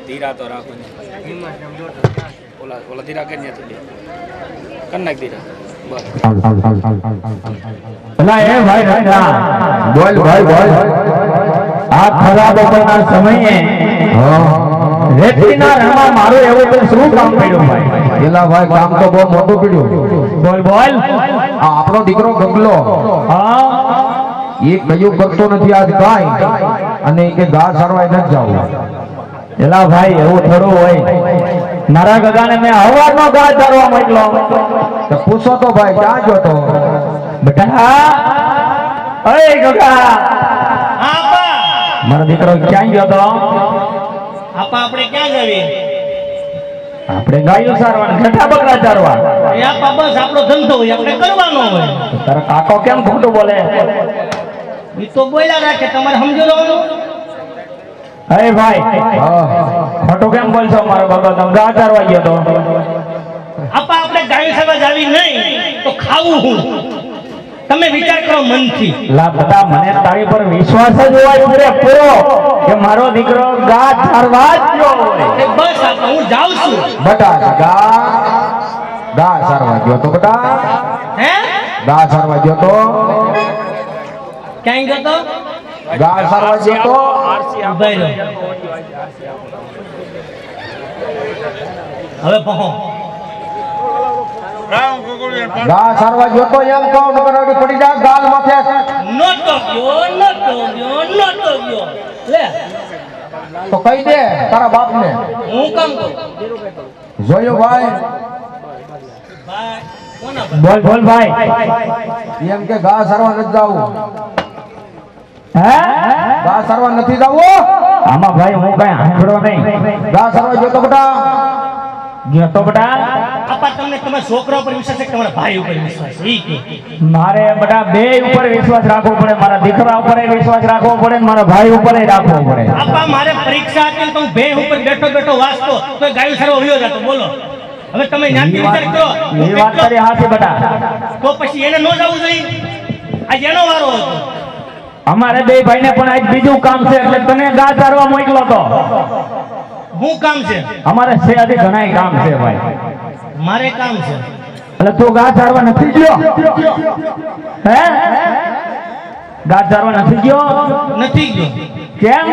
ધીરા તો રાખો ઓલા ધીરા કરી નાખ ધીરા બસ ભલા એ ભાઈ રાજા બોલ ભાઈ બોલ આ ખરાબ બપોરના સમયે રેતીના રણમાં મારું એવું તો શું કામ પડ્યું ભાઈ એલા ભાઈ કામ તો બહુ મોટું પડ્યું બોલ બોલ આ આપણો દીકરો ગગલો હા એ કયું કરતો નથી આજ કાઈ અને કે ગા સારવાય ન જાવ એલા ભાઈ એવું થોડું હોય મારા ગગાને મેં હવારનો ગા ચારવા મોકલો તો પૂછો તો ભાઈ ક્યાં ગયો તો બેટા અરે ગગા આપા મારો દીકરો ક્યાં ગયો તો આપા આપણે ક્યાં જવી આપણે ગાયો સારવા ઘટા બકરા ચારવા એ આપા બસ આપણો ધંધો હોય આપણે કરવાનો હોય તારો કાકો કેમ ખોટું બોલે ઈ તો બોલ્યા રાખે તમારે સમજો રહેવાનું અરે ભાઈ ખોટું કેમ બોલશો મારો બાબા તમે ગા ચારવા ગયો તો આપા આપણે ગાયો સેવા જાવી નહીં તો ખાવું હું તમે વિચાર કરો મનથી લા બતા મને તારી પર વિશ્વાસ જ હોય પૂરો કે મારો દીકરો ગા ચારવા જ ગયો હોય બસ આપા હું જાઉં છું બટા ગા સારવા ગયો તો બટા હે ગા સારવા ગયો તો ક્યાં ગયો તો ગા સારવા ગયો તો ઉભા રહ્યો હવે પહોંચો ગા સારવા ગયો તો એમ કહો નકર અડી પડી જા ગાલ માથે નતો ગયો લે તો કહી દે તારા બાપને હું કામ કરું જોયો ભાઈ ભાઈ કોના બોલ બોલ ભાઈ એમ કે ગા સારવા નથી જાવું હે ગા સારવા નથી જાવું આમાં ભાઈ હું કઈ હાંભળો નહીં ગા સારવા ગયો તો બટા ગયો તો બેટા આપા તમને તમારા છોકરા ઉપર વિશ્વાસ છે કે તમારા ભાઈ ઉપર વિશ્વાસ છે ઈ કે મારે બેટા બે ઉપર વિશ્વાસ રાખવો પડે મારા દીકરા ઉપર વિશ્વાસ રાખવો પડે મારા ભાઈ ઉપર રાખવો પડે આપા મારે પરીક્ષા હતી તો હું બે ઉપર બેઠો બેઠો વાંચતો તો ગાયું સારો વયો જતો બોલો હવે તમે જ્ઞાનથી વિચાર કરો એ વાત તારી હાચી બેટા તો પછી એને નો જવું જોઈએ આજ એનો વારો હતો અમારે બે ભાઈને પણ આજ બીજું કામ છે એટલે તને ગા ચારવા મોકલો તો હું કામ છે અમારે છે હજી ઘણાય કામ છે ભાઈ મારે કામ છે એટલે તું ગા ચારવા નથી ગયો હે ગા ચારવા નથી ગયો નથી ગયો કેમ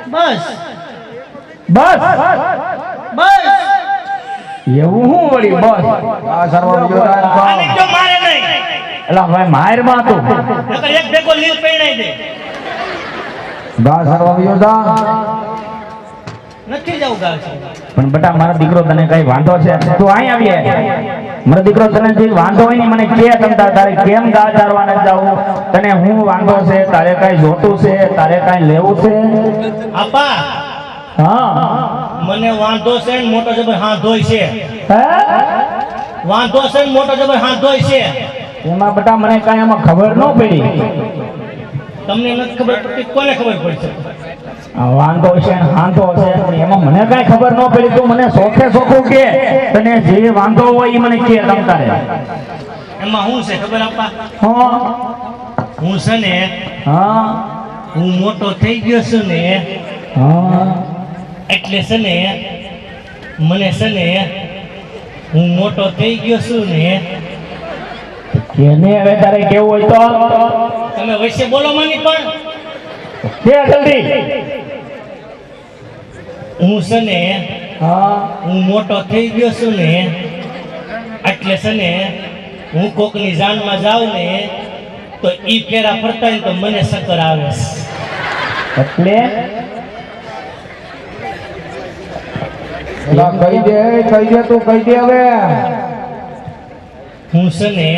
બસ બસ બસ એવું હું વળી બસ ગા સારવા ગયો આને જો મારે નહીં એટલે ભાઈ માર માં હતું નકર એક ભેગો લીલ પહેણાઈ દે ગા સારવા ગયો જા નથી જવું ગાવ છે પણ બેટા મારો દીકરો તને કઈ વાંધો છે તું અહીં આવીએ મારો દીકરો તને જે વાંધો હોય ને મને કે તમતા તારે કેમ ગા ચારવા ન જાવું તને હું વાંધો છે તારે કઈ જોતું છે તારે કઈ લેવું છે આપા હા મને વાંધો છે ને મોટો જબર હાથ ધોઈ છે હે વાંધો છે ને મોટો જબર હાથ ધોઈ છે એમાં બેટા મને કઈ એમાં ખબર ન પડી તમને નથી ખબર પડતી કોને ખબર પડશે વાંધો છે ને હાંધો છે પણ એમાં મને કઈ ખબર ન પડી. તું મને સોખે સોખું કે તને જે વાંધો હોય એ મને કે તમ તારે. એમાં હું છે ખબર આપા? હા હું છે ને હા હું મોટો થઈ ગયો છું ને હા એટલે છે ને મને છે ને હું મોટો થઈ ગયો છું ને કેને હવે તારે કેવું હોય તો તમે વૈસે બોલો માની પણ કે જલ્દી. હું છે ને હા હું મોટો થઈ ગયો છું ને એટલે છે ને હું કોકની જાનમાં જાઉં ને તો ઈ ફેરા ફરતા હોય ને તો મને ચક્કર આવે છે. એટલે એલા કહી દે તું કહી દે હવે. હું છે ને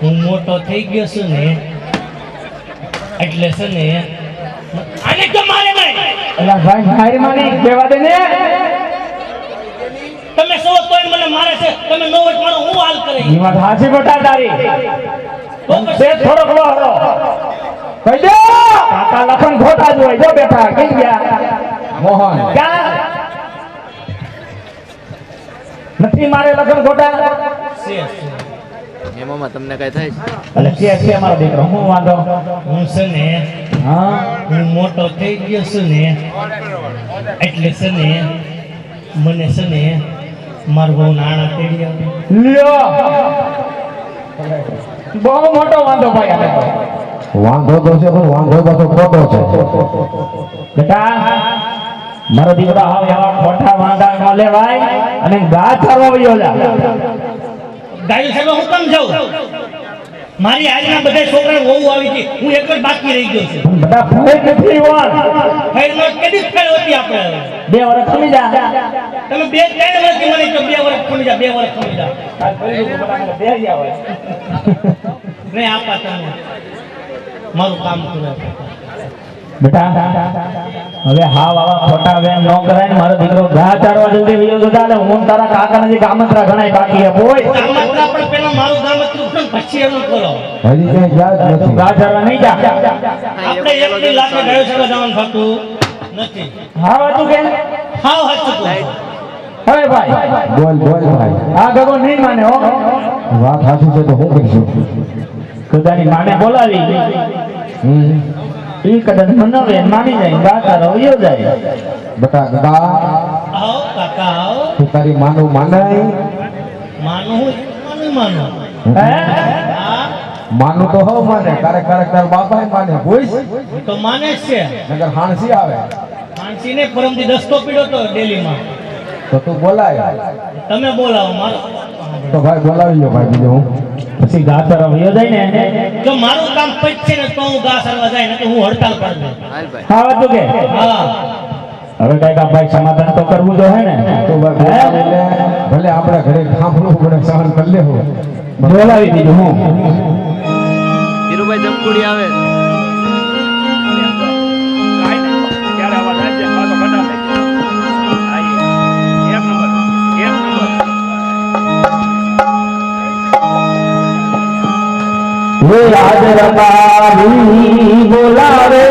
હું મોટો થઈ ગયો છું ને એટલે છે ને આને કેમ મારે ભાઈ? એલા ભાઈ મારી મારી કેવા દે ને. તમે સૌ તોય મને મારે છે, તમે નો વટ મારો હું હાલ કરે ઈ વાત હાચી બેટા તારી. તો તે પછી થોડોક લો હરો કહી દે. કાકા લખન ખોટા જ હોય જો બેઠા કઈ ગયા મોહન ક્યાં નથી મારે લખન ખોટા. છે. એમાં તમને કઈ થાય છે? એટલે કે છે મારો દીકરો હું વાંધો. હું છે ને હા હું મોટો થઈ ગયો છું ને એટલે છે ને મને છે ને મારું બહુ નાણા તેડી આવે. લ્યો બહુ મોટો વાંધો ભાઈ આને તો. વાંધો તો છે પણ વાંધો પાછો ખોટો છે. બેટા મારો દીકરો હાવ એવા ખોટા વાંધા ન લેવાય અને ગા ચાલવા વયો જા. ગાયું સાહેબ હું કેમ જાઉં? મારી આજના બધા છોકરા વહુ આવી ગઈ, હું એક જ બાકી રહી ગયો છું. પણ બેટા ફેર નથી વાળ. ફેરમાં કેદી ફેર હતી આપણે હવે? 2 વર્ષ ખમી જા. તમે 2-3 વર્ષથી મને કહો 2 વર્ષ ખમી જા, 2 વર્ષ ખમી જા. નહીં આપા તમે મારું કામ કરે. બેટા હવે હાવ આવા ખોટા વેમ ન કરાય ને. મારો દીકરો ગા ચારવા જલ્દી વયો જતા એટલે હું તારા કાકા નજીક આમંત્રા ઘણાય બાકી હે બોય. ગામત્રા પણ પેલા મારું ગામત્રું છે ને પછી એનું કરો. હજી કઈ યાદ તું નથી. ગા ચારવા નહીં જા. આપણે એકની લાખે ગાયો સાહેબ જવાનું થતું નથી. હા વાતું કે હાવ સાચું કહું. હવે ભાઈ બોલ ભાઈ. આ ગગો નહીં માને હો. વાત સાચી છે તો હું કરીશું. કદાની માને બોલાવી ઈ કદાચ મનાવે માની જાય ગા ચારવા વયો જાય. બેટા ગદા આવો કાકા આવો. તું તારી માનું માનાય. માનું હું માનું હે હા માનું તો હવ માને ક્યારેક તાર બાપાય માને ભૂસ એ તો માને જ છે. નગર હાણસી આવે માનસી ને પરમથી દસ્તો પીડો તો ડેલીમાં. તો તું બોલાય. તમે બોલાવો મારો. તો ભાઈ બોલાવી લો ભાઈ બીજું હું. પછી ગા ચારવા વયો જાય ને. જો મારું કામ પચશે ને તો હું ઘા સરવા જાય ને તો હું હડતાલ કરી દઉં. હાલ ભાઈ. હા વાતું કે હા હવે કઈક આ ભાઈ સમાધાન તો કરવું જો હે ને. તો ભાઈ બોલાવી લે. ભલે આપણા ઘરે ખાંભલું પડે સહન કરી લેવું. બોલાવી દીધું હું. ધીરુભાઈ જમકુડી આવે. આજ રબાવી બોલાવે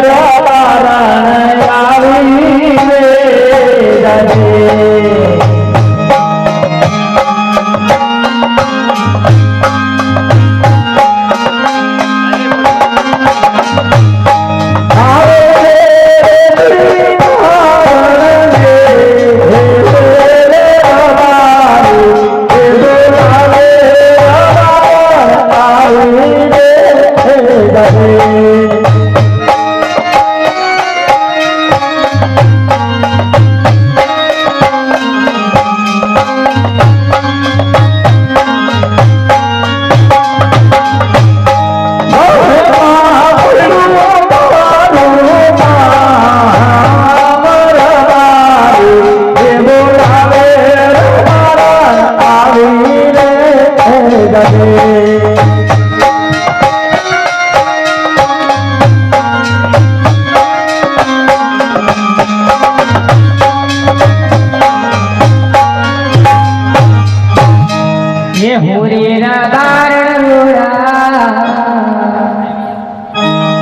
રબારણ આવી રે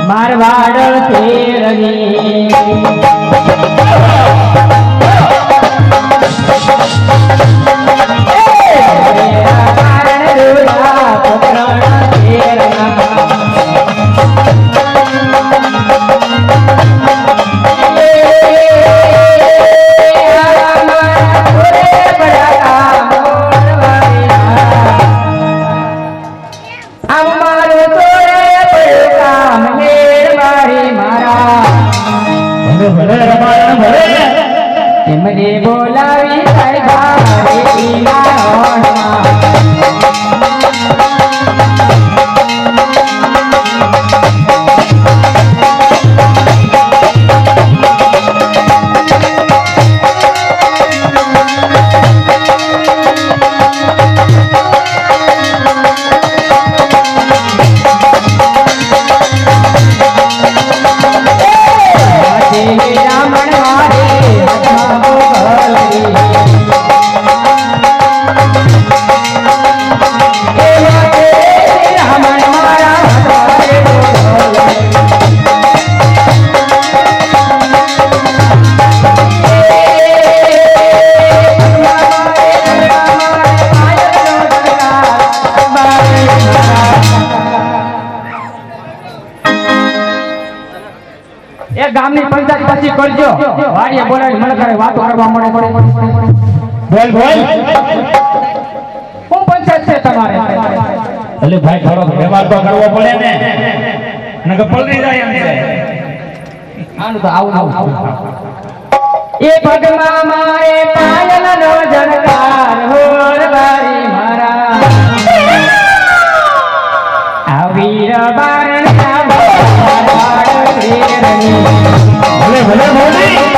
માર મારવાડ તેરની મને બોલાવી ગામની પંચાયત પછી કરજો વાડીએ બોલાવી મને કરે વાતો કરવા મળે બોલ બોલ હું પંચાયત છે તમારે એટલે ભાઈ થોડો વ્યવહાર તો કરવો પડે ને નકર પલળી જાય એમ છે આનું તો આવું એ ભગમાં મારે પાયલનો જનકાર હોર બારી મારા આ વીર બારણ ભલે ભલે મોદી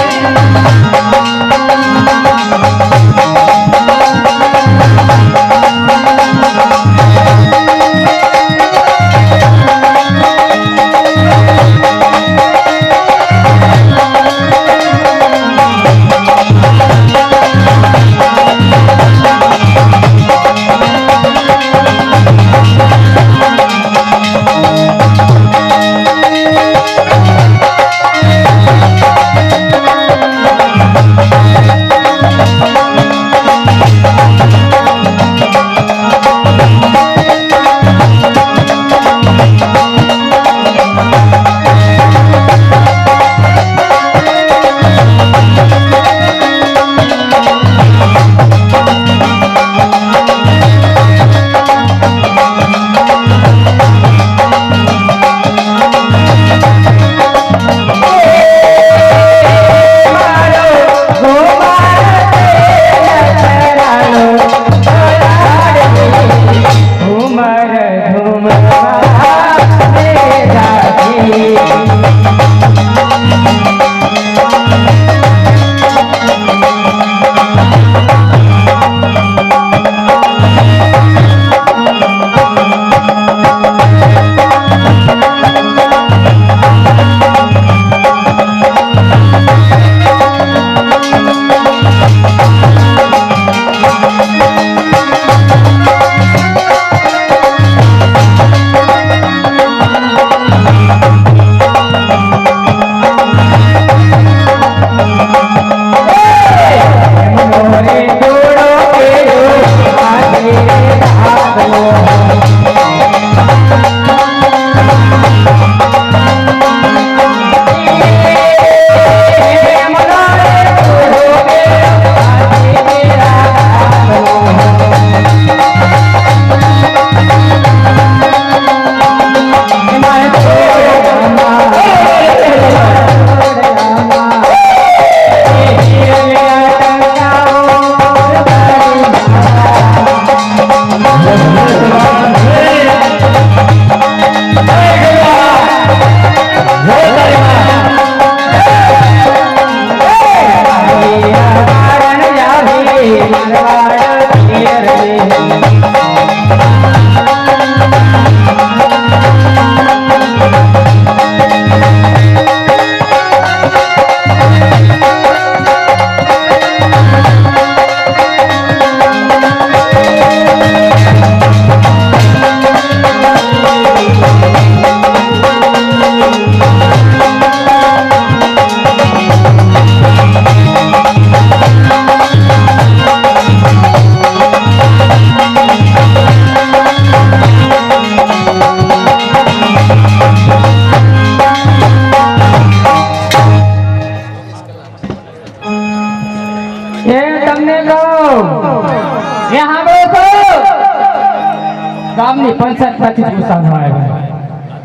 ગામની પંચાયતમાંથી જ ઉસાનો આવ્યો.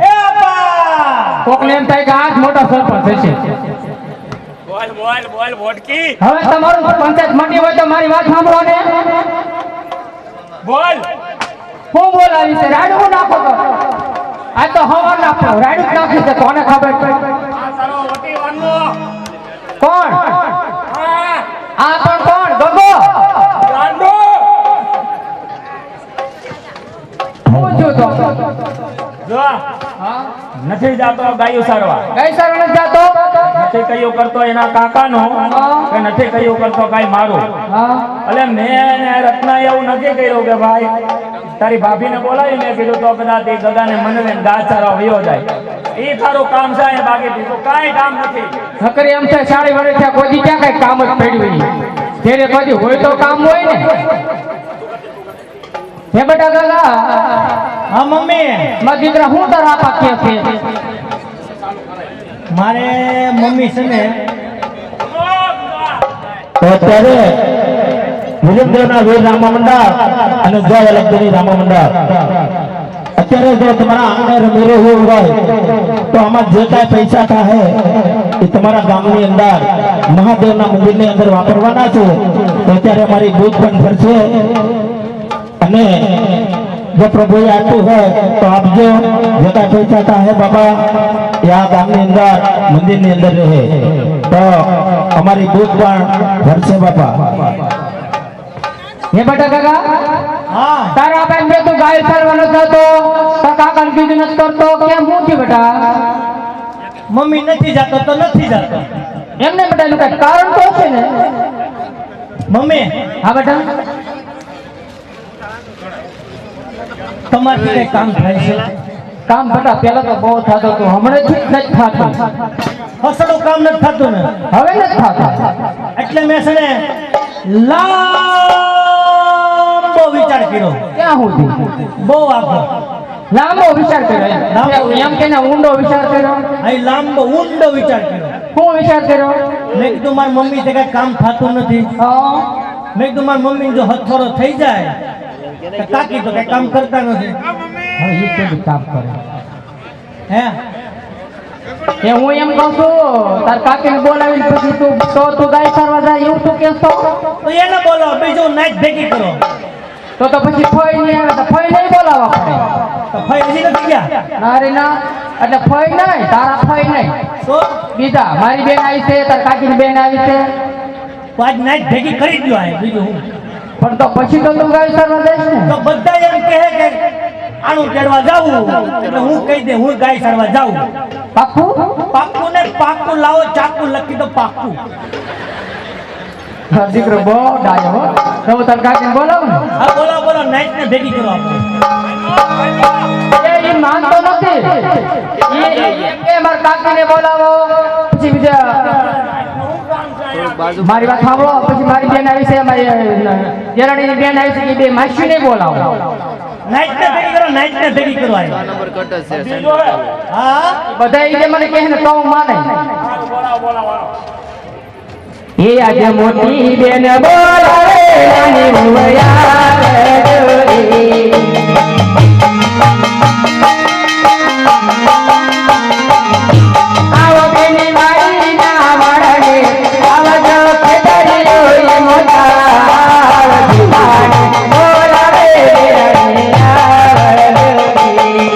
એ આપા કોકને એમ થાય કે આ જ મોટો સરપંચ હશે. બોલ બોલ બોલ વોટકી હવે તમારું પંચાયત મટી હોય તો મારી વાત સાંભળો ને. બોલ હું બોલાવી છે રાડું નાખો તો આ તો હવા નાખો રાડું જ નાખી છે કોને ખબર આ તારો વટી વાનનો કોણ હા આ પણ કોણ ગગો ગાંડો હું છું તો જો હા નથી જાતો ગાયો સારવા કઈ સારું નથી જાતો નથી કયો કરતો એના કાકાનો કે નથી કયો કરતો કાઈ મારું હા એટલે મેં ને રત્ના એવું નથી કર્યું કે ભાઈ તારી ભાભીને બોલાવી મેં કીધું તો કદાચ એ ગગાને મને ગા ચારવા વયો જાય એ તારું કામ છે એ બાકી બીજું કાંઈ કામ નથી નકરી એમ છે 40 વર્ષ થયા કોઈ દી ક્યાં કઈ કામ જ પડ્યું નહીં ત્યારે કોઈ હોય તો કામ હોય ને હે બેટા ગગા હા મમ્મી મારા દીકરા હું તારા આપા કે છે મારે મમ્મી છે ને તો અત્યારે વિરેન્દ્રના વીર રામા મંડળ અને જય અલગની રામા મંડળ અત્યારે જો તમારા આંગણે રમી રહ્યું હોય તો આમાં જે કાંઈ પૈસા થાય એ તમારા ગામની અંદર મહાદેવના મંદિરની અંદર વાપરવાના છે તો અત્યારે અમારી બૂથ પણ ફરશે અને જો પ્રભુએ આપ્યું હોય તો આપજો જે કાંઈ પૈસા થાય બાબા એ આ ગામની અંદર મંદિરની અંદર રહે તો અમારી બૂથ પણ ફરશે બાપા. હે બેટા ગગા હા તારા આપા એમ કે તું ગાય સારવાનો થતો તો કાકાને કીધું નથી કરતો કેમ હું થયું બેટા મમ્મી નથી જાતો તો નથી જાતો એમને બેટા એનું કઈ કારણ તો છે ને મમ્મી હા બેટા તમારથી કઈ કામ થાય છે કામ બેટા પેલા તો બહુ થતો હતું હમણાંથી જ નથી થતું હસડું કામ નથી થતું ને હવે નથી થતું એટલે મેં છે ને લાંબો વિચાર કર્યો ક્યાં સુધી બહુ આખો લાંબો વિચાર કર્યો લાંબો. એમ કે ઊંડો વિચાર કર્યો અહીં લાંબો ઊંડો વિચાર કર્યો શું વિચાર કર્યો મેં કીધું મારી મમ્મી તે કઈ કામ થતું નથી હા મેં કીધું મારી મમ્મી જો હથોડો થઈ જાય તો કાકી તો કઈ કામ કરતા નથી હવે એ કેવું કામ કરે હે એ હું એમ કહું છું તાર કાકીને બોલાવીને પછી તું ગાય સારવા જાય એવું તું કહેશો તો એને બોલો બીજું નાઈટ ભેગી કરો તો પછી ફઈ નહીં આવે તો ફઈ નહીં બોલાવવા પડે તો ફઈ હજી નથી ગયા ના રે ના એટલે ફઈ નહીં તારા ફઈ નહીં તો બીજા મારી બેન આવી છે તાર કાકીની બેન આવી છે આજ નાઈટ ભેગી કરી દો આ બીજું હું પણ તો પછી તો તું ગાય સારવા જઈશ ને તો બધા એમ કહે કે આણું તેડવા જાવું એટલે હું કહી દે હું ગાય સારવા જાઉં પાક્કું પાક્કું ને પાક્કું લાવો ચાકુ લખી દો પાક્કું તારો દીકરો બહુ ડાયો હો તો હું તાર કાકીને બોલાવું ને હા બોલો બોલો નાઈટ ને ભેગી કરો આપણે એ માનતો નથી એ મારા કાકીને બોલાવો પછી બીજા મારી વાત સાંભળો પછી મારી બેન આવી છે મારી દેરાણીની બેન આવી છે કે બે માસીને બોલાવો નાઈટ ને ભેગી કરો નાઈટ ને ભેગી કરો આ નંબર કટ છે હા બધા એ જે મને કહે ને તો હું માને એ આજે મોટી બેન બોલાવે નાની ભુવૈયા જોડી. આવો બેની મારી ના વળને આવજો ખેતરીઓ એ મોટા આવજી માને બોલાવે નાની આવડોડી.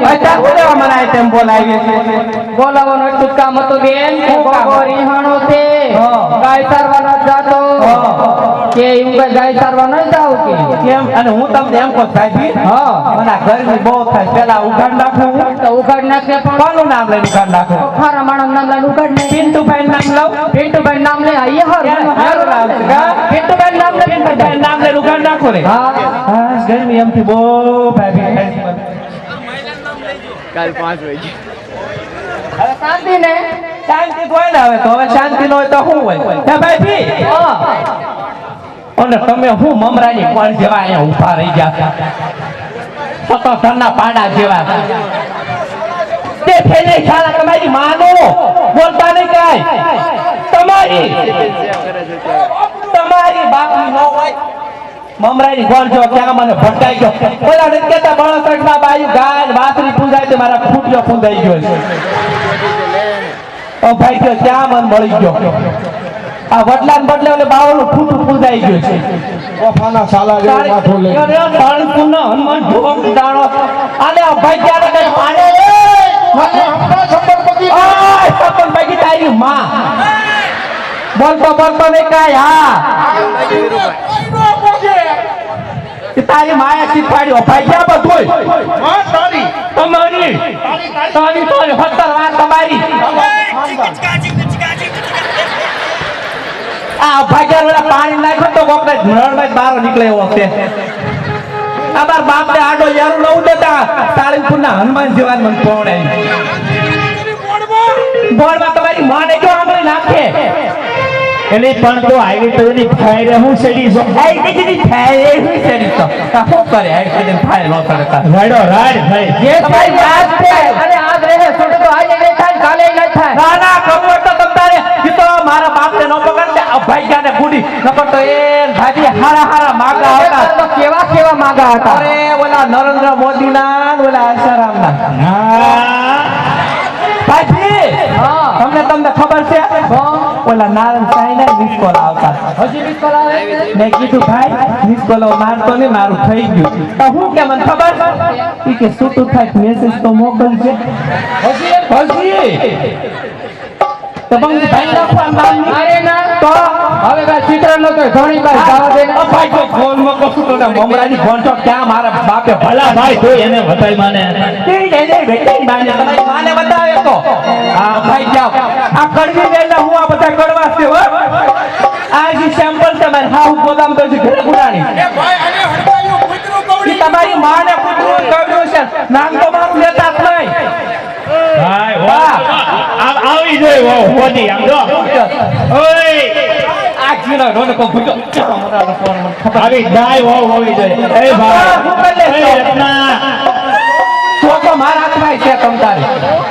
અત્યારે હું લેવા મને આ તેમ બોલાવી બોલાવવાનું એટલું જ કામ હતું બેન કે ગોગો રીહાણો છે ગાય ચારવા ન જાતો કે હું કઈ ગાય ચારવા ન જાઉં કે કેમ અને હું તમને એમ કહું ભાઈ મને આ ગરમી બહુ થાય પેલા ઉઘાડ નાખું તો ઉગાડ નાખે પણ કોનું નામ લઈને ઉઘાડ નાખું ખારા માણસ નામ લઈને ઉગાડ નાખે પિન્ટુભાઈ નામ લઉં પિન્ટુભાઈ નામ લે આ એનું હારું નામ છે કા? પિન્ટુભાઈ નામ લે પિન્ટુભાઈ નામ લઈને ઉઘાડ નાખો રે હા ગરમી એમથી બહુ ભાઈ હવે શાંતિ ને શાંતિ હોય ને હવે તો હવે શાંતિ નો હોય તો શું હોય હે ભાઈ અને તમે હું મમરાની કોણ જેવા અહીંયા ઊભા રહી ગયા સતો ઘરના પાડા જેવા તે ફેને શાળા તમારી માનો બોલતા નહીં કાઈ તમારી બાપની ન હોય મમરાની કોણ જો ક્યાં મને ભટકાઈ ગયો ઓલા ને કેતા બળસટના બાયુ ગાય વાસરી પૂજાય તે મારા ફૂટ્યો પૂજાઈ ગયો છે ઓ ભાઈ કે ક્યાં મન મળી ગયો આ વડલા ને બદલે ઓલે બાવળનું ફૂટું પૂજાઈ ગયું છે ઓફાના સાલા જેવું માથું લઈ હનુમાન ઢોક દાણો આને આ ભાઈ ક્યારે કઈ પાડે સપન ભાઈ તારી માં બોલતો બોલતો નહીં કાંઈ હા તારી માયા શીખવાડ્યો ભાઈ ક્યાં બધું તમારી તારી 17 વાર તમારી આ ભાગ્યા વાળા પાણી નાખ્યો તો કોકને નળમાં બહાર નીકળે એવો છે અમાર બાપ ને આડો યારું નવું દેતા તાળીપુર ના હનુમાન જેવા મને પહોંચે બોર્ડમાં તમારી માને જો આંગળી નાખે એટલે પણ તો આવી તો એની ફાયર હું સડી છો આઈ દીકરી થાય એ હું છે તો શું કરે આઈ કદે ફાયર નો કરતા રાડો રાડ ભાઈ જે તારી વાત છે અને આજ રહે છોડે તો આજે નહીં થાય કાલે નહીં થાય ના ના ખબર તો તમતારે ઈ તો મારા બાપ ને નો પકડતે આ ભાઈયા ને ગુડી નકર તો એ ભાજી હારા હારા માગા હતા તો કેવા કેવા માગા હતા અરે ઓલા નરેન્દ્ર મોદી ના ઓલા આશારામ ના ભાઈ હા તમને ખબર છે ઓલા નારાયણ સાંઈ ના મિસ કોલ આવતા હજી બી કરાવે છે મેં કીધું ભાઈ મિસ કોલ મારતો ને મારું થઈ ગયું તો હું કે મને ખબર ઈ કે શું તું થાય મેસેજ તો મોકલજે હજી તો બંધ ભાઈ રાખવા નામ અરે ના તો હવે ભાઈ ચિત્ર નો તો ઘણી વાર જવા દે ને ભાઈ કોઈ ફોન માં કશું તો મમરાની ફોન તો ક્યાં મારા બાપે ભલા ભાઈ તો એને બતાઈ માને તમારી માને બતાવે તો હા ભાઈ જાઓ આ કડવી વેલા હું આ બધા કડવા છે હો આ જે સેમ્પલ છે મારે હા હું ગોદામ તો છે ઘરે ગુડાની ઈ તમારી માને કૂતરું કડવ્યું છે નામ તો મારું લેતા જ નહીં ભાઈ વાહ આવી જોઈ વો હોદી આમ જો ઓય આ જીનો રોને કો ભૂજો આવી ડાય વો હોવી જોઈએ એ ભાઈ એ રત્ના તો મારા હાથમાં છે તમ તારે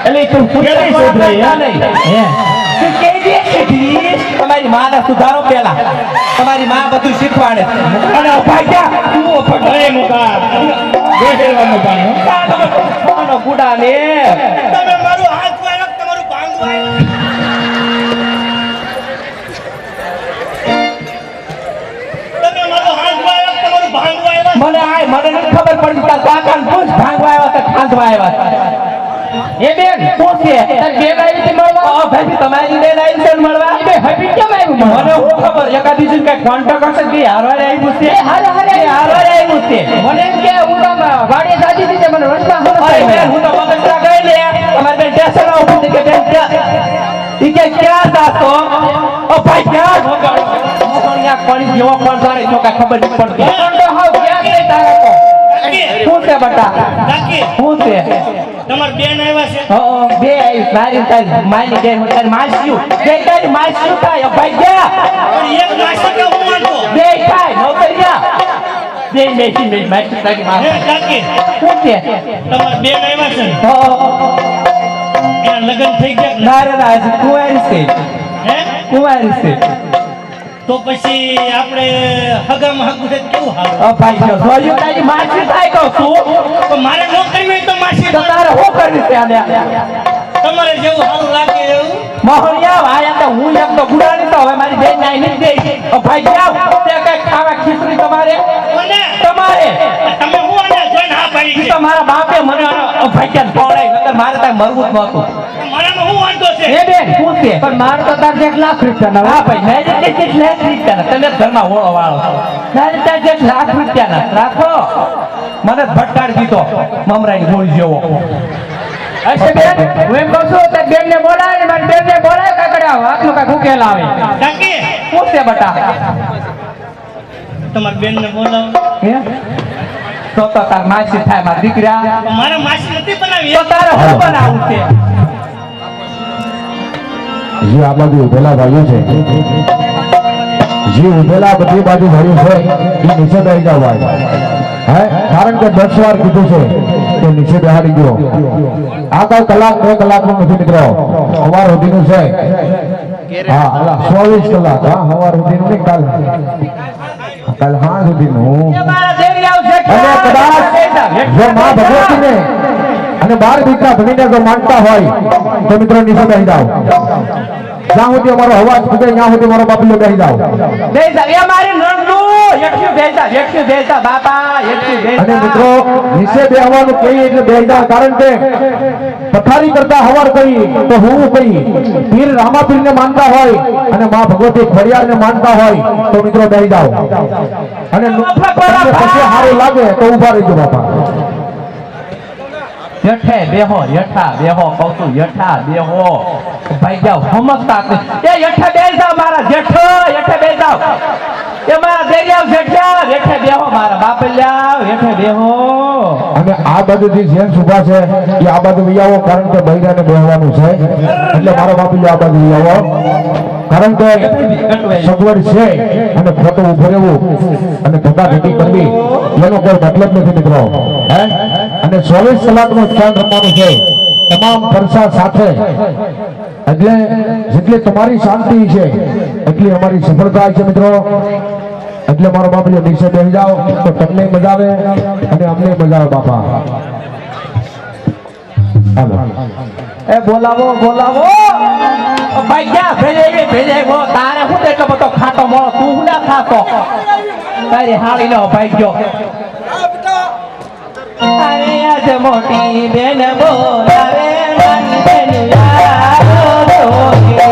એટલે તું કેવી સુધરાઈ હે હે તું કેવી શીખી તમારી માને સુધારો પેલા તમારી માં બધું શીખવાડે અને ભાગ્યા તું અરે મુકા બેસેવાનું પાણી કોનો ગુડા ને તમે મારું હાથ વાળો તમારું ભાંગું આવ્યું તમે મારું હાથ વાળો તમારું ભાંગું આવ્યું મને નથી ખબર પડી તાર કાકા ને પૂછ ભાંગવા આવ્યા કે ખાંધવા આવ્યા એ બેન પૂછે તાર બેન આવી હતી મળવા ઓ ભાઈ તમારી બેન આવી છે મળવા એ બે હબી કેમ આવ્યું મને શું ખબર એકાદી જણ કઈ કોન્ટેક્ટ હશે કે હારવાડે આવ્યું છે હારે હારવાડે આવ્યું છે મને એમ કે હું તો ગાડી સાજી દીધી મને રસ્તા અરે બેન હું તો બગસરા ગઈ લે અમારે બેન સ્ટેશન ઉપર થી કે બેન ઈ કે ક્યાં જાતો ઓ ભાઈ ક્યાં મોહણિયા કોણી જેવો કોણ જાણે જો કઈ ખબર નહીં પડતી તો હાવ ક્યાં ગઈ તારા તો શું છે બટા કાકી શું છે તમાર બેન આવ્યા છે બે આવી મારી તારી માની બેન હું તારી માસ્યું બે તારી માસ્યું થાય ભાઈ ગયા પણ એક માસ્ટર કે હું માનતો બે થાય નોકરિયા બે મેચી મેચ માસ્યું તારી હે માસ્યું કાકી શું છે તમાર બેન આવ્યા છે ને હો એના લગ્ન થઈ ગયા ના રે ના હજી કુંવારી છે હે કુંવારી છે તો પછી આપણે હગામાં હગું છે કેવું હારું ઓ ભાઈ જો જોયું તારી માસી થાય કહું છું તો મારે ન કરવી હોય તો માસી તો તારે શું કરવી છે આને તમારે જેવું સારું લાગે એવું મોહણિયા ભાઈ તો હું એક તો ગુડાની તો હવે મારી બેન નાઈ નથી દે ઓ ભાઈ જાવ તે કઈ ખાવા ખીચડી તમારે મને તમારે તમે હું આને જોઈને હા પાડી ઈ છે તો મારા બાપે મને ઓ ભાઈ ક્યાં પહોંચાય નકર મારે ત્યાં મરવું જ નહોતું મારામાં શું વાંધો છે એ બેન શું છે પણ મારે તો તાર જેટ લાખ રૂપિયા હા ભાઈ મેં જે કેટલી લાખ રૂપિયાના તમે ઘરમાં હોળો વાળો તારે ત્યાં જે લાખ રૂપિયાના રાખો મને ભટકાડી દીધો મમરાની ગોળી જેવો હશે બેન હું એમ કહું છું તાર બેન ને બોલાય ને મારી બેન ને બોલાય કાકડા વાતનું કાંઈક ઉકેલ આવે કાકી શું છે બટા તમારી બેનને બોલાવો હે તો તાર માસી થાય મારા દીકરા મારા માસી નથી બનાવી તો તારે શું બનાવવું છે જે આ બાજુ ઉભેલા ભાઈઓ છે જે ઉભેલા બધી બાજુ ભાઈઓ છે એ નીચે બેસી જાવ ભાઈ હે કારણ કે 10 વાર કીધું છે કે નીચે બેહાડી ગયો આ કઈ કલાક 2 કલાકનું નથી મિત્રો સવાર સુધીનું છે હા 24 કલાક હા સવાર સુધીનું નહીં કાલ હા સુધીનું મારા દેવી આવશે અને કદાચ જો માં ભગવતીને અને 12 દીકરા ભણીને જો માનતા હોય તો મિત્રો નીચે બેસી જાઓ જ્યાં સુધી અમારો અવાજ પૂગે ત્યાં સુધી મારો બાપલો બેસી જાઓ બેસા એ મારી નણનું એકઠું બેસા બાપા એકઠું અને બેસા મિત્રો નીચે બેહવાનું કહીએ એટલે બેસી જાઓ કારણ કે પથારી કરતા હવાર કહી તો હું કહી પીર રામાપીરને માનતા હોય અને માં ભગવતી ખોડિયારને માનતા હોય તો મિત્રો બેસી જાઓ અને તમને પછી સારું લાગે તો ઊભા રહેજો બાપા યઠે બેહો યઠા બેહો કહું છું યઠા બેહો ભાઈ જાઓ સમજતા જ નહીં. એ યઠે બેસી જાઓ મારા જેઠો યઠે બેસી જાઓ એ મારા દેરિયાવ જેઠિયા યઠે બેહો મારા બાપલિયા યઠે બેહો અને આ બાજુથી જેન્ટ્સ ઊભા છે એ આ બાજુ લઈ આવો કારણ કે બૈરાને બેહવાનું છે એટલે મારો બાપુ આ બાજુ લઈ આવો કારણ કે સગવડ છે અને ખોટું ઉભું રહેવું અને ધક્કાધક્કી કરવી એનો કોઈ મતલબ નથી મિત્રો હે અને 24 કલાકનું ખ્યાલ રમવાનું છે તમામ પરસા સાથે એટલે જેટલી તમારી શાંતિ છે એટલી અમારી સફળતા છે મિત્રો એટલે મારો બાપુ નીચે બેસી જાઓ તો તમને મજા આવે અને અમને મજા આવે બાપા હાલો એ બોલાવો બોલાવો ભાઈ ક્યાં ભેજે તારે શું એટલો બધો ખાટો મળો તું શું ના ખાતો તારી હાળી નો ભાઈ ગયો અરે આજ મોટી બેન બોલાવે નાની બેન યારો જોગે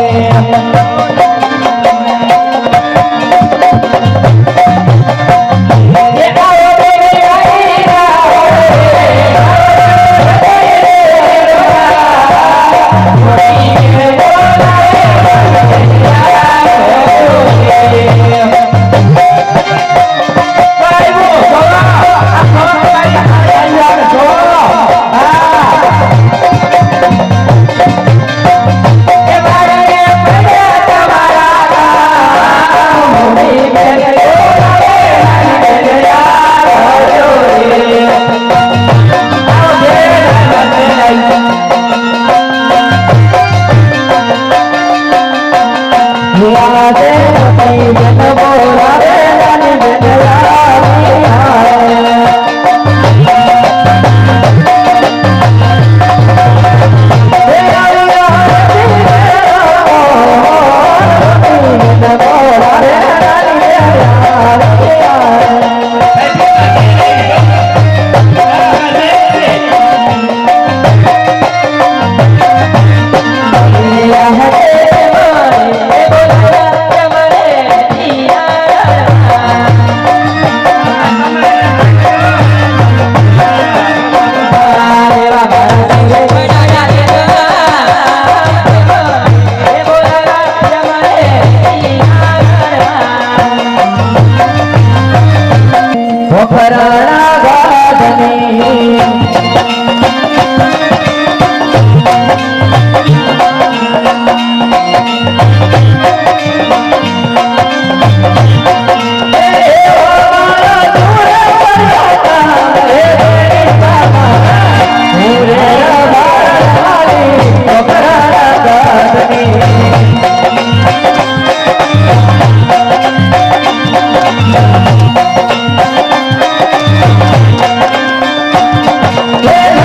Yeah.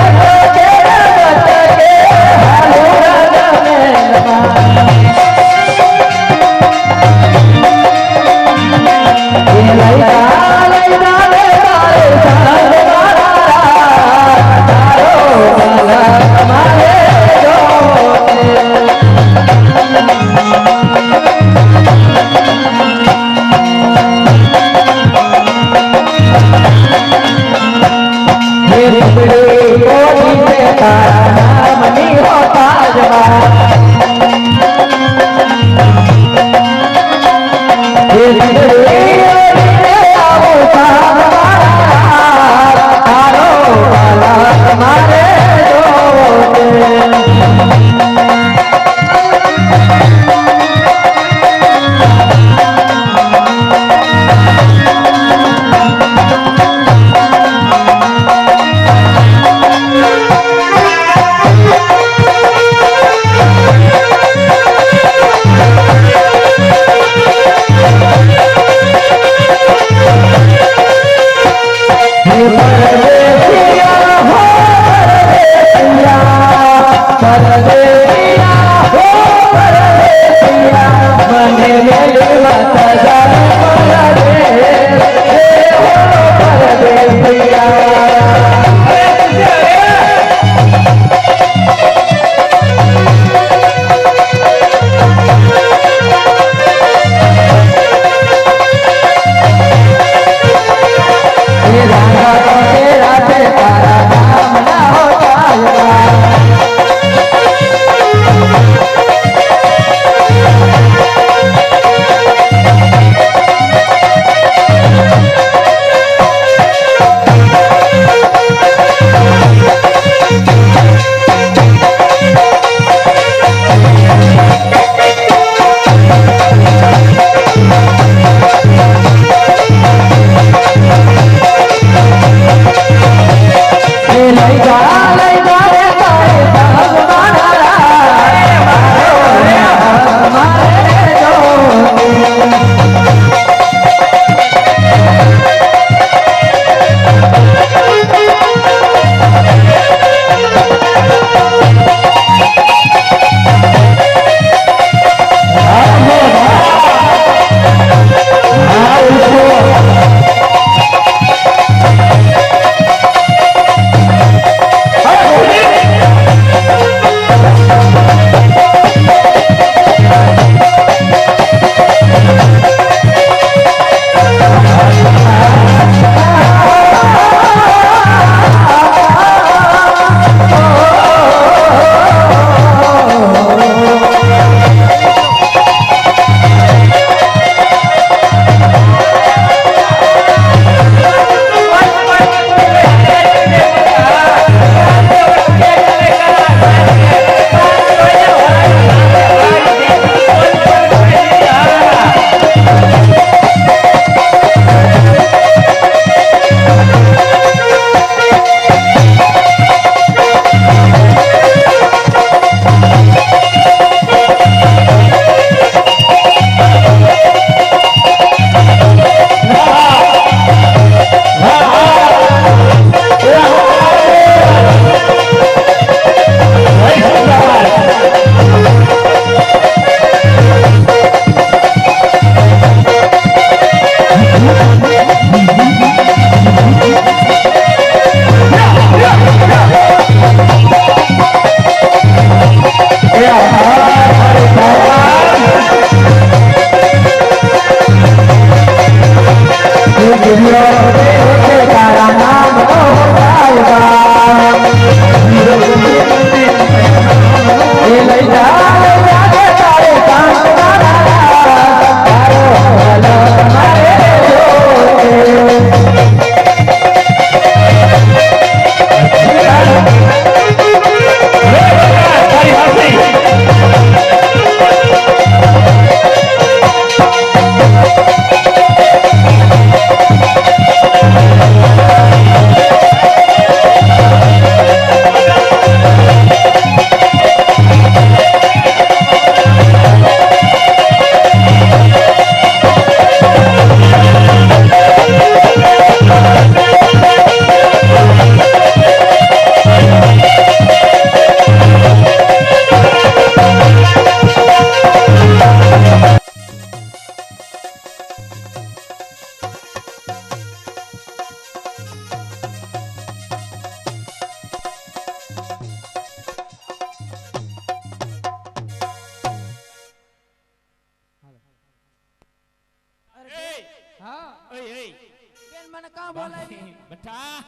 બેટા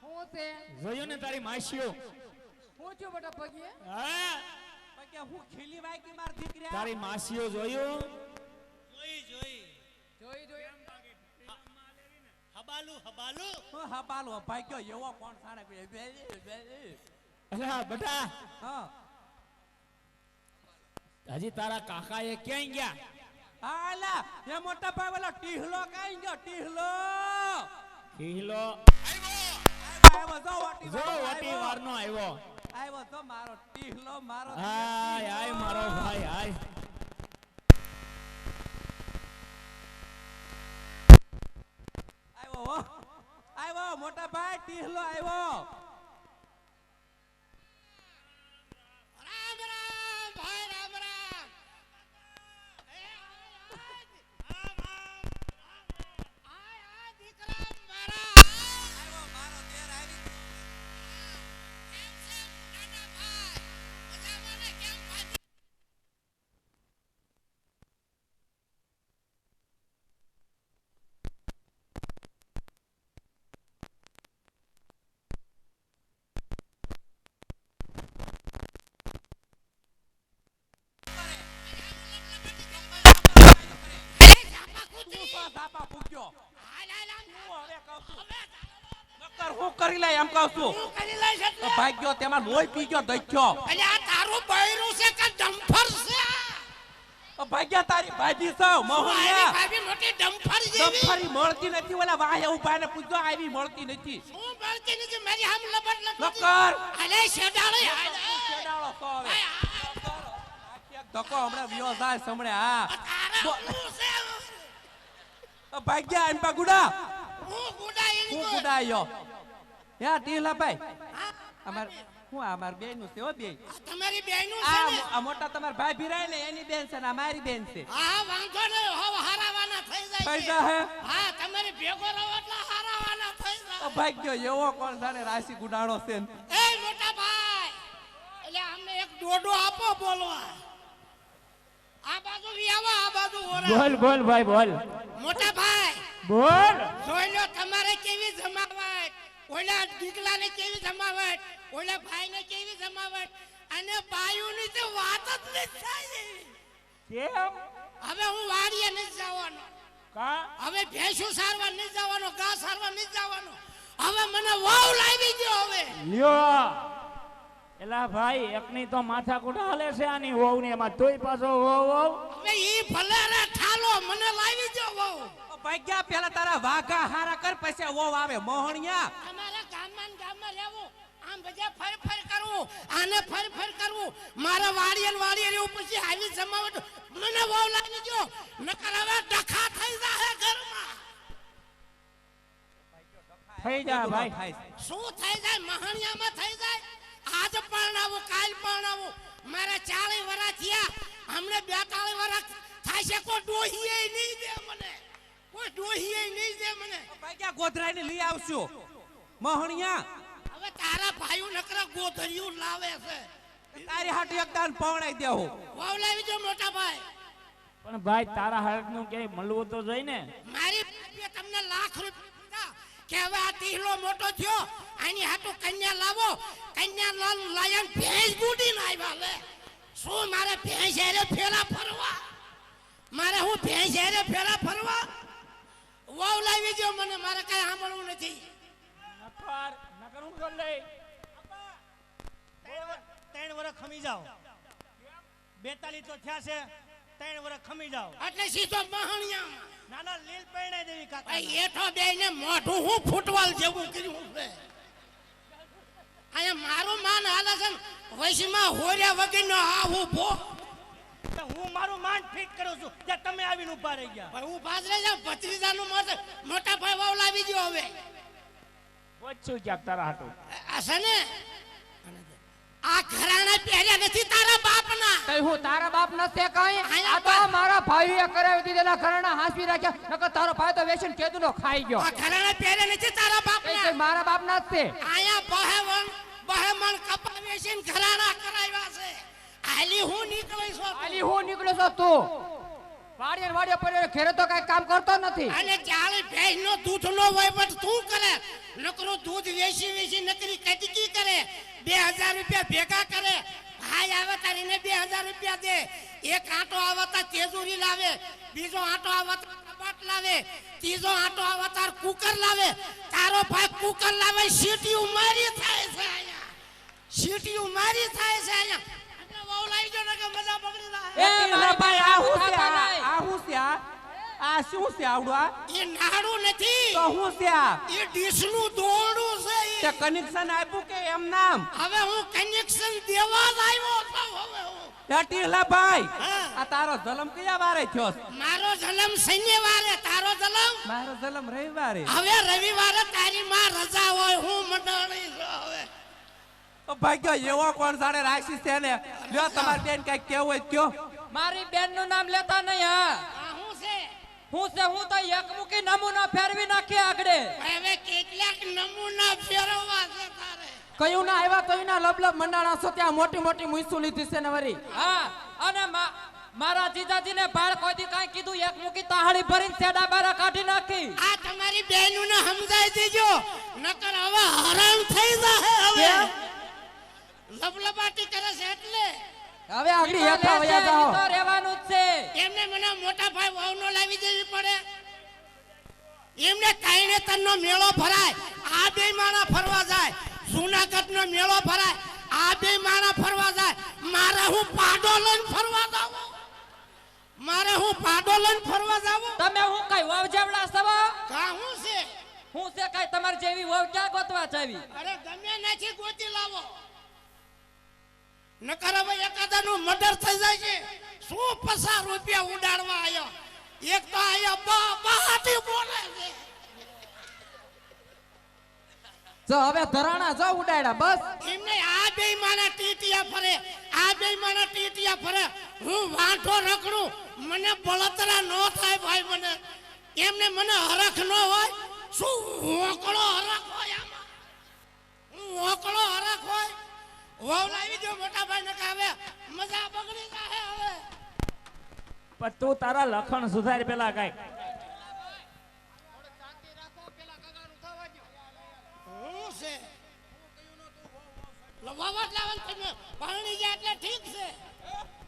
હું છે જોયું ને તારી માસીઓ હું છું બેટા પગીએ હા કે હું ખીલી વાયકી માર દીકરી તારી માસીઓ જોયું જોઈ જોઈ જોઈ જોઈ હબાલુ હબાલુ હું હબાલો ભાઈ ગયો એવો કોણ સાણે બે અલા બેટા હા હજી તારા કાકા એ ક્યાં ગયા આલા એ મોટા ભાઈ વાળો ટીહલો કાઈ ગયો ટીહલો ખીલો આવ્યો જો વાટી જો વટી વારનો આવ્યો આવ્યો તો મારો ટીહલો મારો હાય હાય મારો ભાઈ હાય આવ્યો હો આવ્યો મોટા ભાઈ ટીહલો આવ્યો રામ રામ ભાઈ રામ રામ આય દીકરા મારા આવ્યો મારો દેર આવી કેમ છે નાના ભાઈ મજામાં ને કેમ ભાજી તું સો સાપા ફૂક્યો હાલ હાલ હું હવે કહું છું નકર હું કરી લે એમ કહું છું હું કરી લઈશ તો એટલે ભાગ્યો તેમાં લોહી પી ગયો દખ્યો અલે આ તારું બૈરું છે કે ડમ્ફર છે તો ભાગ્યા તારી ભાજી સાવ મારી મોહનિયા ભાભી મોટી ડમ્ફર જેવી દમફરી મળતી નથી ઓલા વાહે ઉભા ને પૂછજો આવી મળતી નથી હું બોલતી નથી મારી હામ લબડ લબડ નકર અલે શેડાળે કેડાળો સો હવે ધક્કો હમણાં વિયો જાય સમણે હા તો ભાગ્યા એમ ગુડા હું ગુડાઈ હું ગુડાયો યા ટીલા ભાઈ અમાર હું અમાર બેનું છે હો બે તમારી બેનું છે ને આ મોટા તમાર ભાઈ ભીરાય ને એની બેન છે ને આ મારી બેન છે હા વાંધો નહીં હવ હારાવાના થઈ જાય છે. પૈસા હે હા તમારી ભેગો રહો એટલે હારાવાના થઈ તો જાય ભાગ્યો એવો કોણ જાણે રાશિ ગુડાણો છે ને. એ મોટા ભાઈ એટલે અમને એક ડોડો આપો બોલવા આ બાજુ વિયાવો આ બાજુ ઓરા બોલ બોલ ભાઈ બોલ મોટા ભાઈ બોલ જોઈ લો તમારે કેવી જમાવટ ઓલા દીકલાને કેવી જમાવટ ઓલા ભાઈને કેવી જમાવટ અને બાયુની તો વાત જ નથી થાય કેમ હવે હું વાડીએ નથી જવાનો કા હવે ભેંસું સારવા નથી જવાનો ઘાસ સારવા નથી જવાનો હવે મને વાવ લાવી ગયો હવે લ્યો એલા ભાઈ એકની તો માથા કુટા હાલે છે આની વહુ ને એમાં તોય પાછો વહુ હવે ઈ ભલે રે ઠાલો મને લાવી ગયો વાવ તો ભાગ્યા પેલા તારા વાઘા હારા કર પછી વો આવે મોહણિયા અમારા ગામમાં ને ગામમાં રહેવું આમ બધા ફર ફર કરવું આને ફર ફર કરવું મારા વાડીએ રહેવું પછી આવી જમાવટ મને વાવ લાવી ગયો નકર હવે ડખા થઈ જાહે ઘરમાં થઈ જા ભાઈ થાય છે. શું થઈ જાય મહાણિયામાં થઈ જાય આજ પરણાવું કાલ પરણાવું મારા 40 વર્ષ થયા હમણે 42 વર્ષ થાય છે કોઈ ડોહીએ નહીં દે મને કોઈ ડોહીએ નહીં દે મને ભાગ્યા ગોધરાઈને લઈ આવશું મોહણિયા હવે તારા ભાઈઓ નકરા ગોધરિયું લાવે છે તારી હાટ એક દાન પવણાઈ દેવું વાવ લાવી જો મોટા ભાઈ પણ ભાઈ તારા હાથ નું ક્યાંય મળવું તો જોઈ ને મારી બાપીએ તમને લાખ રૂપિયા કે હવે આ તીહલો મોટો થયો આની હાટુ કન્યા લાવો કન્યા લાયન ભેંસ બુડીને આવ્યા લે શું મારે ભેંસ હેરે ફેરા ફરવા મારે હું ભેંસ હેરે ફેરા ફરવા વાવ લાવી દો મને મારે કઈ સાંભળવું નથી નકર હું કર લઈ 3 વર્ષ ખમી જાઓ 42 તો થયા છે 3 વર્ષ ખમી જાઓ એટલે સીધો મહાણિયા નાના લીલ પૈણે દેવી કાકા ભાઈ એઠો બેને મોઢું હું ફૂટવાલ જેવું કર્યું છે અહીંયા મારું માન હાલે છે ને વૈશમાં હોર્યા વગરનો આ ઊભો હું મારું માન ફિટ કરું છું ત્યાં તમે આવીને ઉભા રહી ગયા ભાઈ હું બાજરે જા ભત્રીજાનું મોટા ભાઈ વાવ લાવી ગયો હવે પૂછું ક્યાંક તારા હાટું આ છે ને આ ઘરાણા પહેર્યા નથી તારા બાપના કઈ હું તારા બાપ નથી કઈ આયા આ તો મારા ભાઈએ કરાવી દીધેલા ઘરણા હાંસવી રાખ્યા નકર તારો ભાઈ તો વેચન કેદુનો ખાઈ ગયો આ ઘરાણા પહેર્યા નથી તારા કઈ બાપના કઈ મારા બાપ નથી આયા બહેમણ કપા વેચીને ઘરાણા કરાવ્યા છે હાલી હું નીકળી છું આલી હું નીકળ્યો છો તું વાડીએ ને વાડીએ પડ્યો ઘેરે તો કઈ કામ કરતો નથી. અને ચાલે ભેંસનો દૂધનો વહીવટ તું કરે, નકરું દૂધ વેચી વેચી નકરી કટકી કરે, 2000 રૂપિયા ભેગા કરે. ભાઈ આવે તારીને 2000 રૂપિયા દે. એક આંટો આવતા તેજુરી લાવે, બીજો આંટો આવતા કબાટ લાવે, ત્રીજો આંટો આવતા કુકર લાવે. તારો ભાઈ કુકર લાવે, સીટીઓ મારી થાય છે અહીંયા, સીટીઓ મારી થાય છે અહીંયા. આપણે વહુ લાવી જો ને કે મજા બગડી જાય. એ મારા ભાઈ આ હું છે આ હું છે આ શું છે આવડું આ એ નાડું નથી, તો હું છે આ એ ડીશનું દોરડું છે. તે કનેક્શન આપ્યું કે એમ નામ હવે હું કનેક્શન દેવા જ આવ્યો છું. હવે હું ટીલા ભાઈ હા. આ તારો જન્મ કયા વારે થયો છે? મારો જન્મ શનિવારે, તારો જન્મ મારો જન્મ રવિવારે. હવે રવિવારે. તારી માં રજા હોય, હું મંડળી છું હવે. ભાગ્યો એવો કોણ જાણે રાખી છે ને. લ્યો તમારી બેન કઈ કેવું હોય કયો. મારી બેન નું નામ લેતા નહીં. હા આ હું છે હું છે હું તો એક મુકી નમૂના ફેરવી નાખી આગળ. હવે કેટલાક નમૂના ફેરવવા છે તારે. કયું ના આવ્યા તો એના લબલબ મંડાણા છો ત્યાં મોટી મોટી મુઈસુ લીધી છે ને વરી. હા અને મારા જીજાજીને ભાળ કોઈ દી કાઈ કીધું એક મુકી તાહળી ભરીને સેડા બારા કાઢી નાખી. આ તમારી બહેનોને સમજાઈ દેજો, નકર હવે હરામ થઈ જાય. હવે લબલબાટી કરે છે એટલે હવે આગળ હેઠા વયા જાઓ. તો રહેવાનું જ છે. એમને મને મોટા ભાઈ વહુનો લાવી દેવી પડે. એમને કાઈને તનનો મેળો ભરાય, આ બે માણા ફરવા જાય. જૂનાગઢનો મેળો ભરાય, આ બે માણા ફરવા જાય. મારે હું પાડો લઈને ફરવા જાવું, મારે હું પાડો લઈને ફરવા જાવું. તમે હું કઈ વાવ જેવડા સવા કા હું છે? હું છે કઈ તમારી જેવી વાવ ક્યાં ગોતવા ચાવી? અરે ગમે નાથી ગોતી લાવો, નકર હવે એકાદાનું મર્ડર થઈ જાય છે. શું 50 રૂપિયા ઉડાડવા આવ્યો? એક તો આયા બહાટી બોલે છે. જો હવે ધરાણા જો ઉડાડ્યા બસ. એમને આ બે માના ટીટિયા ફરે, આ બે માના ટીટિયા ફરે. હું વાંઢો રખડું, મને બળતરા ન થાય ભાઈ. મને એમને મને હરખ ન હોય. શું હોકળો હરખ હોય આમાં? હું હોકળો હરખ હોય? વહુ લાવી દો મોટા ભાઈ ને કાવે, મજા બગડી જાય હવે. પણ તું તારા લખણ સુધાર પેલા કઈ. હું છે લવાવટ લાવન તમે પાણી જાય એટલે ઠીક છે,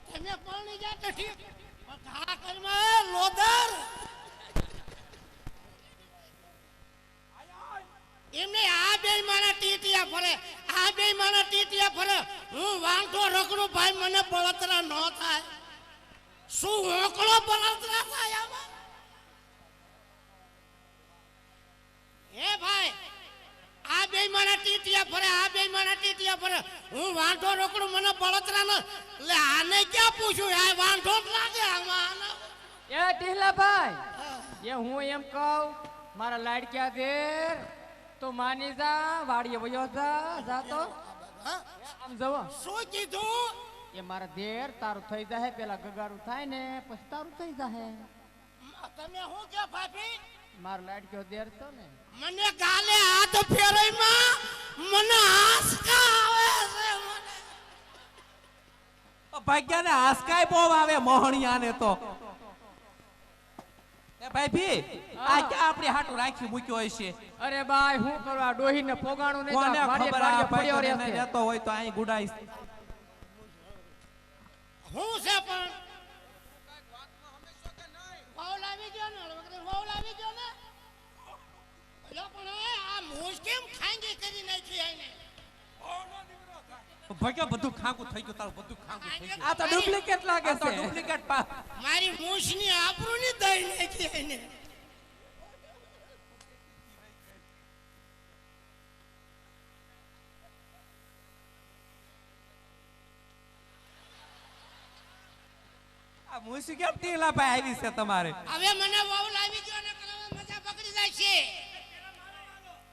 તમે પાણી જાય એટલે ઠીક. પણ ઘા કરમાં લોદર એમને આ બે માણા ટીટિયા ફરે, આ બે માણા ટીટિયા ફરે. હું વાંઢો રખડું ભાઈ, મને બળતરા ન થાય. શું હોકળો બળતરા થાય આમાં? હે ભાઈ, આ બે માણા ટીટિયા ફરે, આ બે માણા ટીટિયા ફરે. હું વાંઢો રોકડું, મને બળતરા ન. એટલે આને ક્યાં પૂછું? આ વાંઢો જ લાગે આમાં. એ ટીહલાભાઈ, એ હું એમ કહું, મારા લાડક્યા દેર તો માની જા, વાડીએ વયો જા તો આમ જવો. શું કીધું? એ મારા દેર તારું થઈ જાય, પેલા ગગારું થાય ને પછી તારું થઈ જાય. તમે શું કે ભાભી? મારો લાડક્યો દેર તો ને મને ગાલે હાથ ફેરવીમાં મને આંસકા આવે છે. મને ભાગ્યાને આસકાય બહુ આવે મોહણિયાને તો. એ ભાઈ ભી આ ક્યાં આપણી હાટુ રાખી મૂક્યો હશે? અરે બાય હું કરવા ડોહીને પોગાણું ને કોને ખબર આ પડ્યો ભાઈ રહે રહેતો હોય તો અહીં ગુડાઈશ. હું છે પણ વહુ લાવી દો ને, વહુ લાવી દો ને. લો પણ આ મોજ કેમ ખાંગી કરી નાખી આઈને? ભાગ્યા બધું ખાંગું થઈ ગયું, તારું બધું ખાંગું થઈ ગયું. આ તો ડુપ્લિકેટ લાગે આ તો છે. ડુપ્લિકેટ મારી મૂછની આબરૂની દઈ નાખી આઈને. આ મુસી કેમ ટીલા ભાઈ આવી છે તમારે? હવે મને વહુ લાવી દો ને, કરાવે મજા બગડી જાય છે.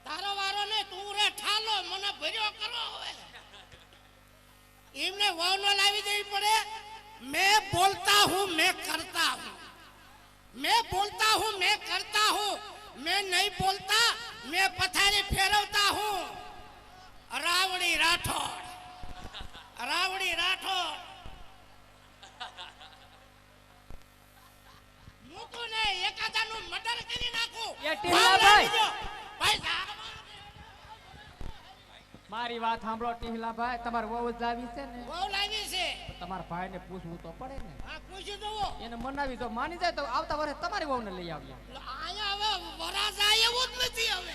તારો વારો ને, તું રે ઠાલો, મને ભર્યો કરો હવે. એમને વહુ નો લાવી દેવી પડે. मैं बोलता हूँ मैं करता हूँ, मैं बोलता हूँ मैं करता हूँ, मैं नहीं बोलता मैं पथारी फेरवता हूँ. Rowdy Rathore, rowdy Rathore. તારું મર્ડર કરી નાખું. એ ટીહલાભાઈ. ભાઈ સાહેબ, મારી વાત સાંભળો ટીહલાભાઈ, તમારે વહુ જ લાવી છે ને, બહુ લાગી છે. તમારા ભાઈને પૂછવું તો પડે ને. આ પૂછી દઉં. એને મનાવી તો માની જાય તો આવતા વર્ષે તમારી વહુને લઈ આવીએ. અહીંયા હવે વરાજા એવું જ નથી હવે.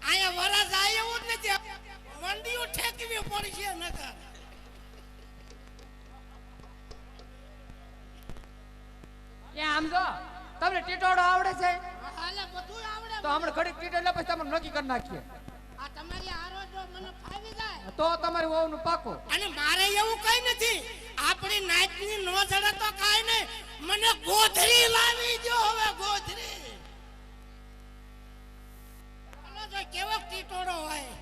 અહીંયા વરાજા એવું જ નથી. મંડીઓ ઠેકવી પડશે નકર. એ આમ જો તમને ટીટોડો આવડે છે હાલે બધું આવડે. તો હમણાં ઘડીક ટીટો એટલે પછી તમે નક્કી કરી નાખીએ. આ તમારી આરો જો મને ફાવી જાય. તો તમારી વહુનું પાકો. અને મારે એવું કઈ નથી. આપણી નાતની નો જડે તો કાઈ નહીં. મને ગોધરી લાવી દો હવે ગોધરી. હાલો જો કેવો ટીટોડો હોય.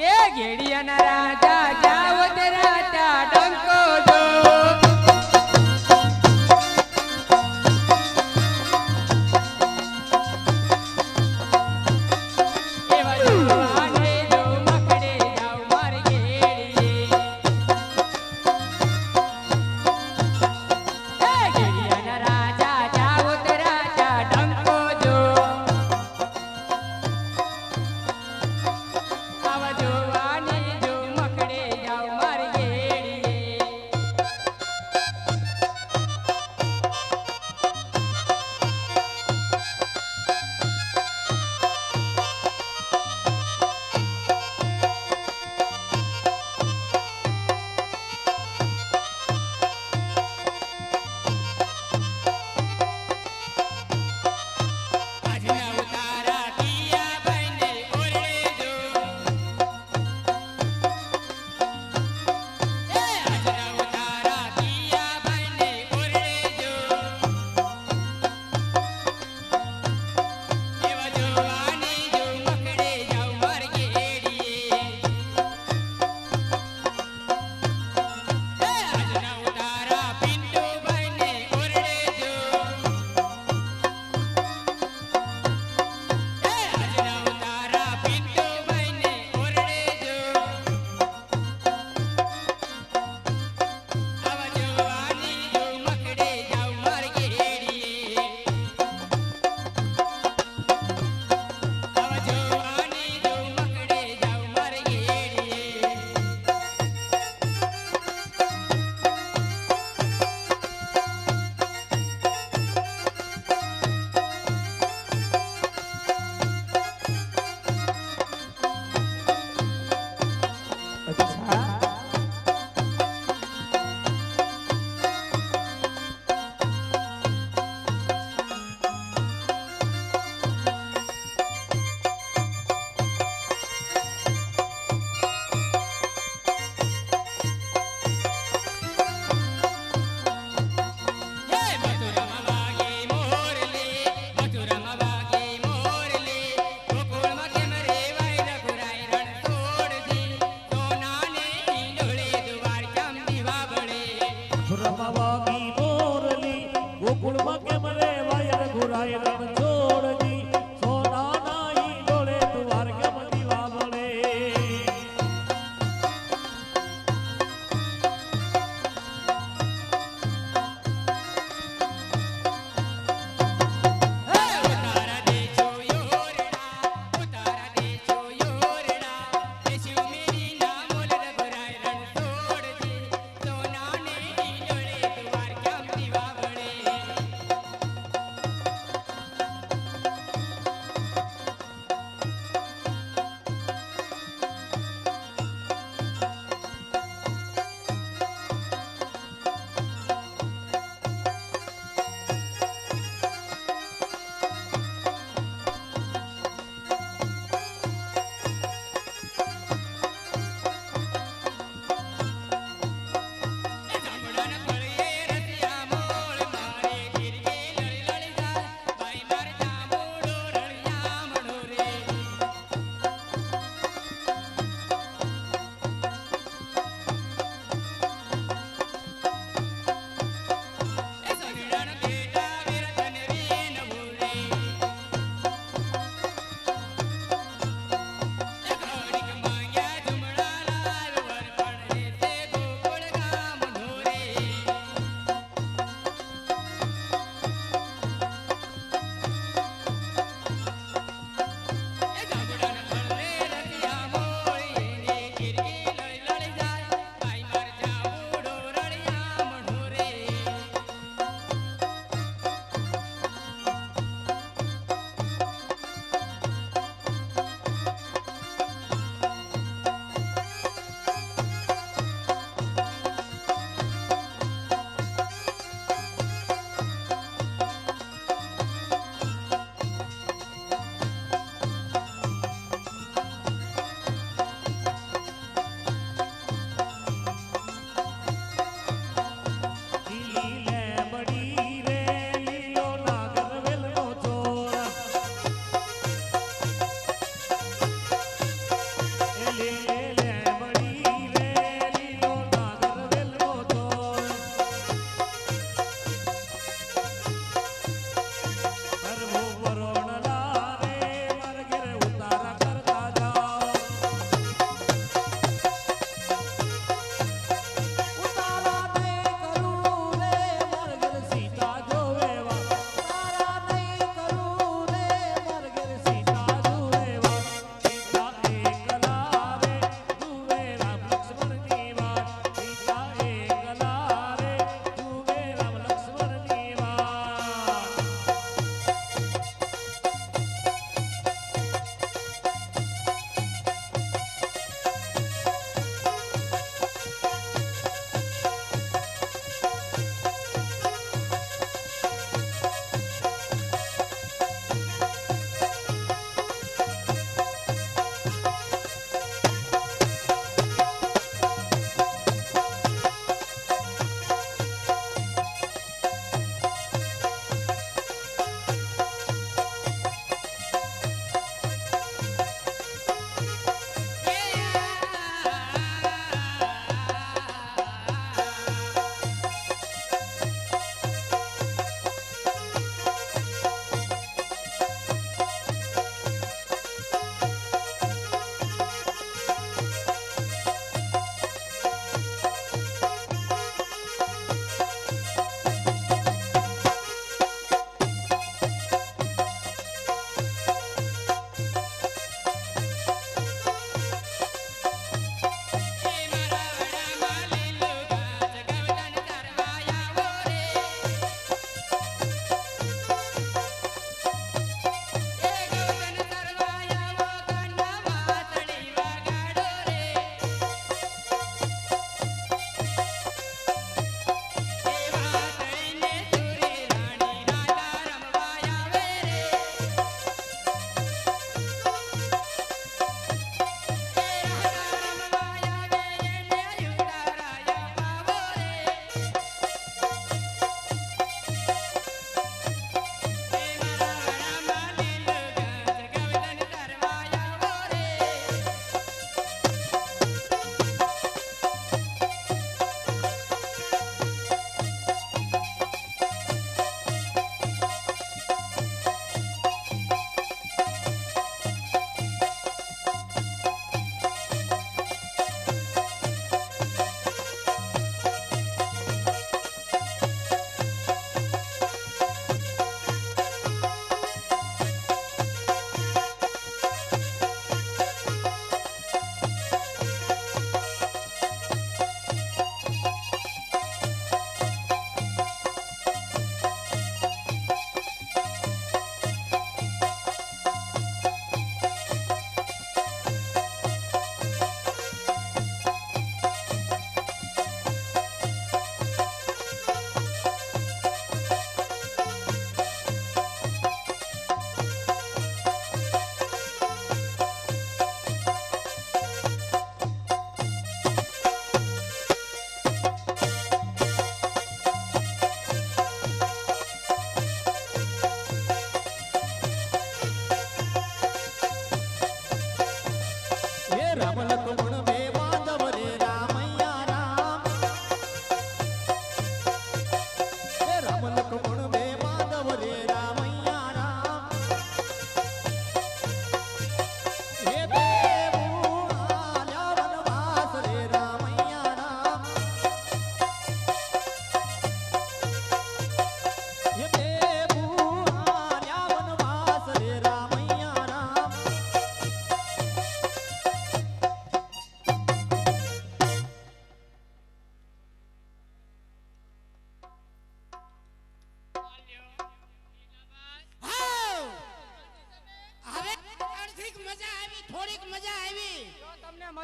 એ ઘેડિયાના રાજા જાવ તે રાજા ડંકો જો એવા જુવાને જો મકડે જાવ મારી ઘેડીએ. એ ઘેડિયાના રાજા જાવ તે રાજા ડંકો જો આવા જોવાની જો મકડે જાવ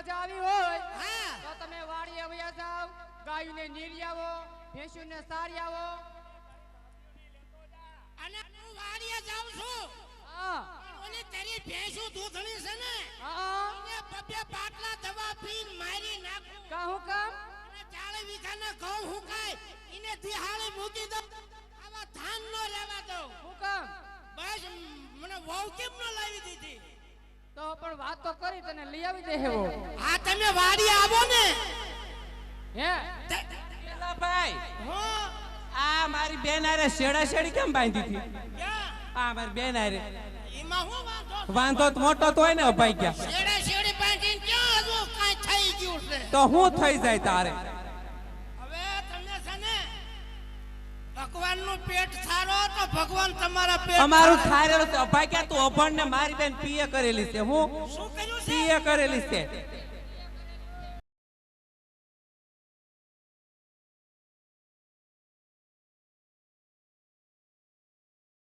મજા આવી હોય હા તો તમે વાડીએ વયા જાવ, ગાયુંને નીરી આવો, ભેંસુને સારી આવો. અને હું વાડીએ જાઉં છું હા ઓલી તારી ભેંસું દૂધણી છે ને હા એને બબે બાટલા દવા પીને મારી નાખું કા હું કામ અને 40 વીઘાના ઘઉં હુકાય એને દિહાળી મૂકી દઉં આવા ધાન નો લેવા દઉં હું કામ બસ મને વહુ કેમ ન લાવી દીધી તો પણ વાત તો કરી તને લઈ આવી દે હેવો. હા તમે વાડીએ આવો ને હે પેલા ભાઈ હું આ મારી બેન આરે શેડા શેડી કેમ બાંધી હતી? ક્યાં આ મારી બેન આરે એમાં હું વાંધો વાંધો તો મોટો તો હોય ને ભાઈ ગયા શેડે શેડી બાંધીને ક્યાં હજુ કાંઈ થઈ ગયું છે તો હું થઈ જાય તારે. હવે તમે છે ને ભગવાનનું પેટ સારો તો ભગવાન તમારા પેટ અમારું સારો. થારેલું છે ભાઈ ગયા તું અભણ ને મારી બેન પીએ કરેલી છે. હું શું કર્યું છે પીએ કરેલી છે.